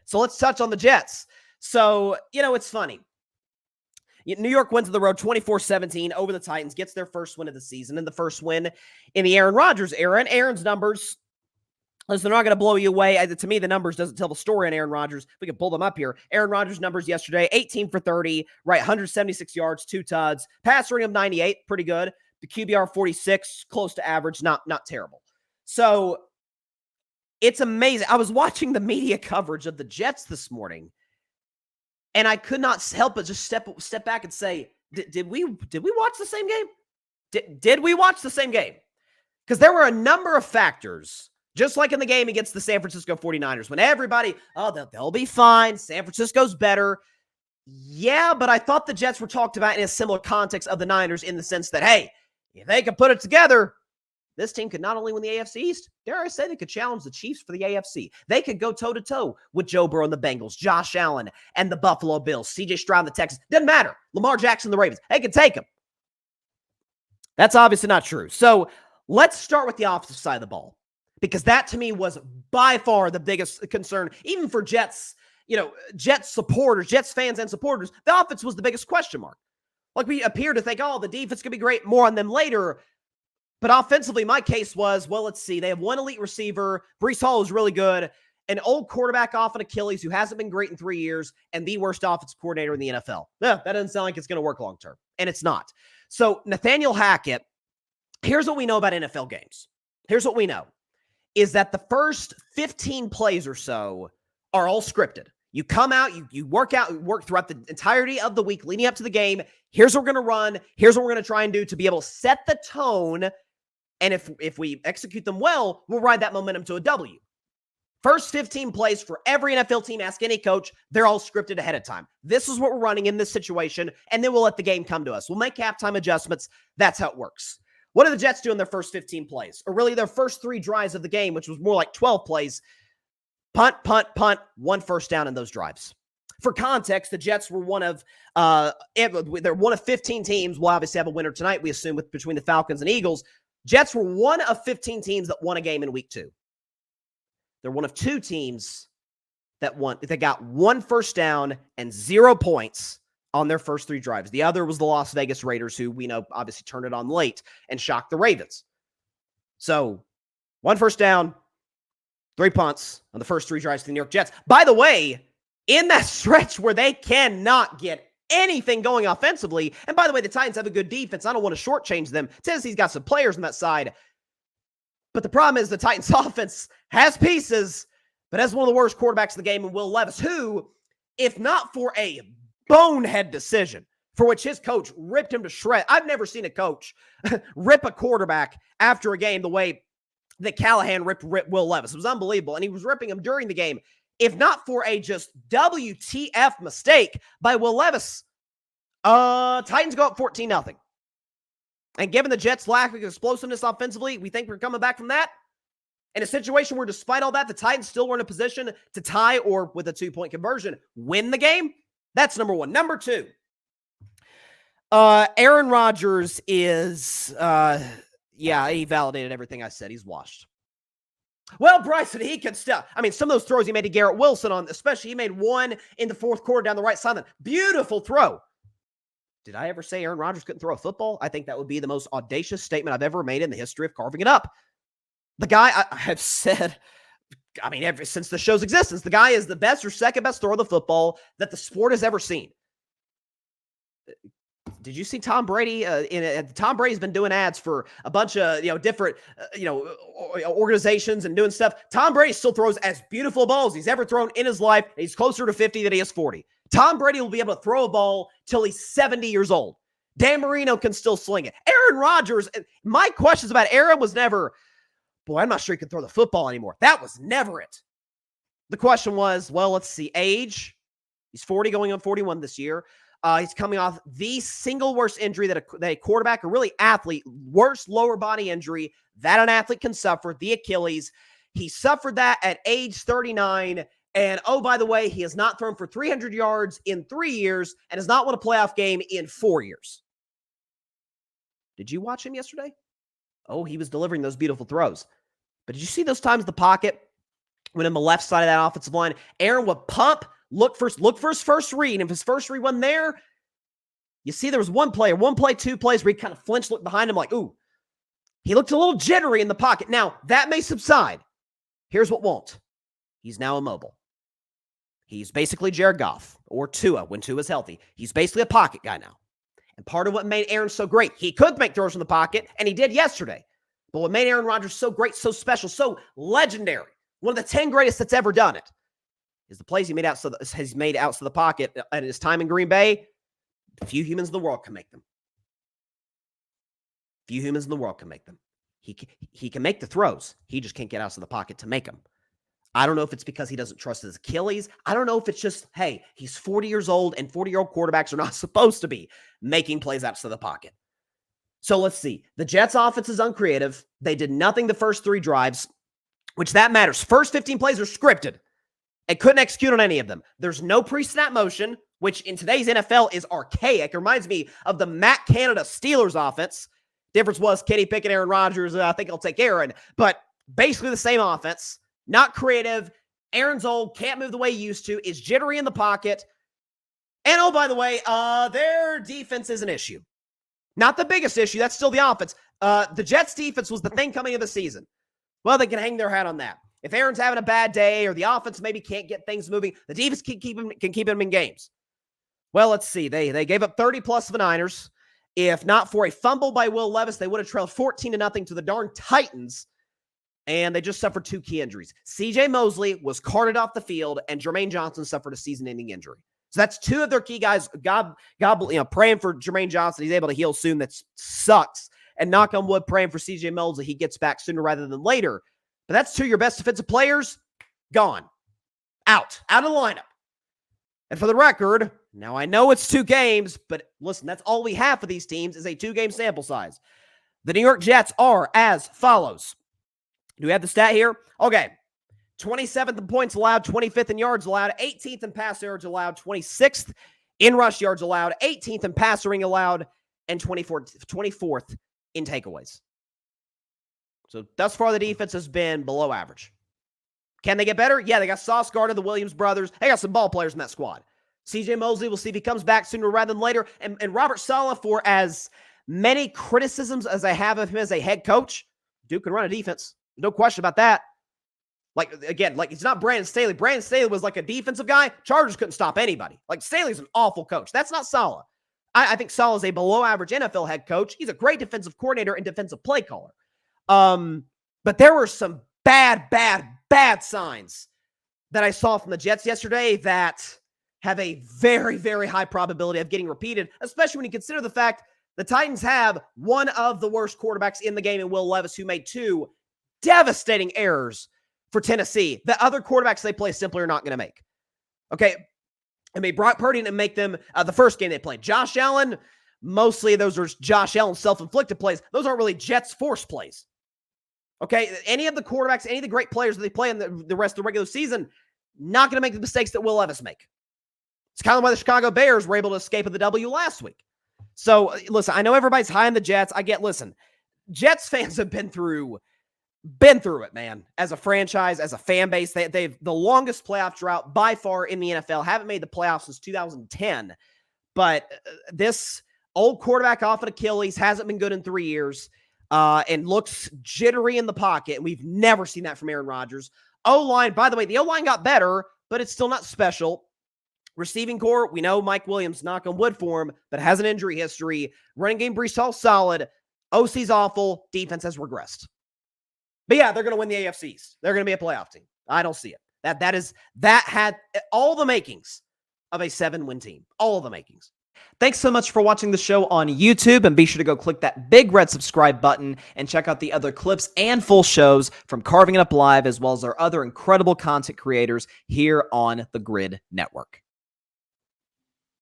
So let's touch on the Jets. So, it's funny. New York wins on the road 24-17 over the Titans, gets their first win of the season and the first win in the Aaron Rodgers era. And Aaron's numbers, listen, they're not going to blow you away. To me, the numbers doesn't tell the story on Aaron Rodgers. We can pull them up here. Aaron Rodgers' numbers yesterday, 18 for 30, right, 176 yards, 2 tuds. Pass rating of 98, pretty good. The QBR 46, close to average, not terrible. So it's amazing. I was watching the media coverage of the Jets this morning, and I could not help but just step back and say, did we watch the same game? Did we watch the same game? Because there were a number of factors, just like in the game against the San Francisco 49ers, when everybody, they'll be fine. San Francisco's better. Yeah, but I thought the Jets were talked about in a similar context of the Niners in the sense that, hey, if they could put it together, this team could not only win the AFC East, dare I say they could challenge the Chiefs for the AFC. They could go toe-to-toe with Joe Burrow and the Bengals, Josh Allen and the Buffalo Bills, C.J. Stroud and the Texans. Doesn't matter. Lamar Jackson and the Ravens. They could take them. That's obviously not true. So let's start with the offensive side of the ball, because that to me was by far the biggest concern, even for Jets, Jets supporters, Jets fans and supporters. The offense was the biggest question mark. Like, we appear to think, the defense could be great, more on them later. But offensively, my case was, well, let's see. They have one elite receiver. Breece Hall is really good. An old quarterback off an Achilles who hasn't been great in 3 years, and the worst offensive coordinator in the NFL. Yeah, that doesn't sound like it's going to work long term. And it's not. So Nathaniel Hackett, here's what we know about NFL games. Here's what we know, is that the first 15 plays or so are all scripted. You come out, you work throughout the entirety of the week leading up to the game. Here's what we're going to run. Here's what we're going to try and do to be able to set the tone. And if we execute them well, we'll ride that momentum to a W. First 15 plays for every NFL team, ask any coach, they're all scripted ahead of time. This is what we're running in this situation, and then we'll let the game come to us. We'll make halftime adjustments. That's how it works. What do the Jets do in their first 15 plays? Or really their first 3 drives of the game, which was more like 12 plays. Punt, 1 first down in those drives. For context, the Jets were they're one of 15 teams. We'll obviously have a winner tonight, we assume, between the Falcons and Eagles. Jets were one of 15 teams that won a game in week 2. They're one of 2 teams that got 1 first down and 0 points on their first 3 drives. The other was the Las Vegas Raiders, who we know obviously turned it on late and shocked the Ravens. So 1 first down, 3 punts on the first 3 drives to the New York Jets. By the way, in that stretch where they cannot get anything going offensively, and by the way, the Titans have a good defense. I don't want to shortchange them. Tennessee's got some players on that side. But the problem is the Titans offense has pieces, but has one of the worst quarterbacks in the game in Will Levis, who, if not for a bonehead decision for which his coach ripped him to shreds. I've never seen a coach rip a quarterback after a game the way that Callahan ripped Will Levis. It was unbelievable, and he was ripping him during the game. If not for a just WTF mistake by Will Levis, Titans go up 14-0. And given the Jets' lack of explosiveness offensively, we think we're coming back from that. In a situation where, despite all that, the Titans still were in a position to tie or, with a 2-point conversion, win the game. That's number 1. Number 2, Aaron Rodgers is, he validated everything I said. He's washed. Well, Bryson, he can still. I mean, some of those throws he made to Garrett Wilson especially he made one in the 4th quarter down the right sideline. Beautiful throw. Did I ever say Aaron Rodgers couldn't throw a football? I think that would be the most audacious statement I've ever made in the history of carving it up. The guy, I have said, ever since the show's existence, the guy is the best or second best thrower of the football that the sport has ever seen. Did you see Tom Brady? Tom Brady's been doing ads for a bunch of different organizations and doing stuff. Tom Brady still throws as beautiful balls he's ever thrown in his life. He's closer to 50 than he is 40. Tom Brady will be able to throw a ball till he's 70 years old. Dan Marino can still sling it. Aaron Rodgers, my questions about Aaron was never, boy, I'm not sure he can throw the football anymore. That was never it. The question was, well, let's see, age. He's 40 going on 41 this year. He's coming off the single worst injury that a quarterback, or really athlete, worst lower body injury that an athlete can suffer, the Achilles. He suffered that at age 39. And, oh, by the way, he has not thrown for 300 yards in 3 years and has not won a playoff game in 4 years. Did you watch him yesterday? Oh, he was delivering those beautiful throws. But did you see those times in the pocket when on the left side of that offensive line, Aaron would pump, look for his first read. And if his first read wasn't there, you see there was one play, 2 plays where he kind of flinched, looked behind him like, ooh, he looked a little jittery in the pocket. Now, that may subside. Here's what won't. He's now immobile. He's basically Jared Goff or Tua when Tua's healthy. He's basically a pocket guy now. And part of what made Aaron so great, he could make throws from the pocket, and he did yesterday. But what made Aaron Rodgers so great, so special, so legendary, one of the 10 greatest that's ever done it, is the plays he made out of the pocket at his time in Green Bay. Few humans in the world can make them. Few humans in the world can make them. He can make the throws. He just can't get out of the pocket to make them. I don't know if it's because he doesn't trust his Achilles. I don't know if it's just, hey, he's 40 years old and 40-year-old quarterbacks are not supposed to be making plays out of the pocket. So let's see. The Jets' offense is uncreative. They did nothing the first 3 drives, which that matters. First 15 plays are scripted and couldn't execute on any of them. There's no pre-snap motion, which in today's NFL is archaic. It reminds me of the Matt Canada Steelers offense. Difference was Kenny Pickett, Aaron Rodgers. I think I'll take Aaron, but basically the same offense. Not creative. Aaron's old, can't move the way he used to, is jittery in the pocket. And oh, by the way, their defense is an issue. Not the biggest issue. That's still the offense. The Jets' defense was the thing coming into the season. Well, they can hang their hat on that. If Aaron's having a bad day or the offense maybe can't get things moving, the defense can keep him in games. Well, let's see. They gave up 30+ to the Niners. If not for a fumble by Will Levis, they would have trailed 14-0 to the darn Titans. And they just suffered 2 key injuries. C.J. Mosley was carted off the field, and Jermaine Johnson suffered a season-ending injury. So that's 2 of their key guys. God, praying for Jermaine Johnson. He's able to heal soon. That sucks. And knock on wood, praying for C.J. Mosley. He gets back sooner rather than later. But that's 2 of your best defensive players gone. Out of the lineup. And for the record, now I know it's 2 games, but listen, that's all we have for these teams is a 2-game sample size. The New York Jets are as follows. Do we have the stat here? Okay. 27th in points allowed, 25th in yards allowed, 18th in pass yards allowed, 26th in rush yards allowed, 18th in passing allowed, and 24th in takeaways. So thus far, the defense has been below average. Can they get better? Yeah, they got Sauce Gardner, the Williams brothers. They got some ball players in that squad. C.J. Mosley, we'll see if he comes back sooner rather than later. And Robert Saleh, for as many criticisms as I have of him as a head coach, Duke can run a defense. No question about that. It's not Brandon Staley. Brandon Staley was like a defensive guy. Chargers couldn't stop anybody. Staley's an awful coach. That's not Saleh. I think Saleh is a below-average NFL head coach. He's a great defensive coordinator and defensive play caller. But there were some bad signs that I saw from the Jets yesterday that have a very, very high probability of getting repeated, especially when you consider the fact the Titans have one of the worst quarterbacks in the game in Will Levis, who made 2 devastating errors for Tennessee that other quarterbacks they play simply are not going to make. Okay. I mean, Brock Purdy didn't make them the first game they played. Josh Allen, mostly those are Josh Allen self-inflicted plays. Those aren't really Jets force plays. Okay. Any of the quarterbacks, any of the great players that they play in the rest of the regular season, not going to make the mistakes that Will Levis make. It's kind of why the Chicago Bears were able to escape with the W last week. So listen, I know everybody's high on the Jets. Jets fans have been through it, man. As a franchise, as a fan base, they've the longest playoff drought by far in the NFL. Haven't made the playoffs since 2010. But this old quarterback off an Achilles hasn't been good in 3 years and looks jittery in the pocket. And we've never seen that from Aaron Rodgers. O-line, by the way, the O-line got better, but it's still not special. Receiving core, we know Mike Williams, knock on wood for him, but has an injury history. Running game, Breece Hall, solid. OC's awful. Defense has regressed. But yeah, they're going to win the AFC East. They're going to be a playoff team. I don't see it. That had all the makings of a 7-win team. All of the makings. Thanks so much for watching the show on YouTube, and be sure to go click that big red subscribe button and check out the other clips and full shows from Carving It Up Live, as well as our other incredible content creators here on the Grid Network.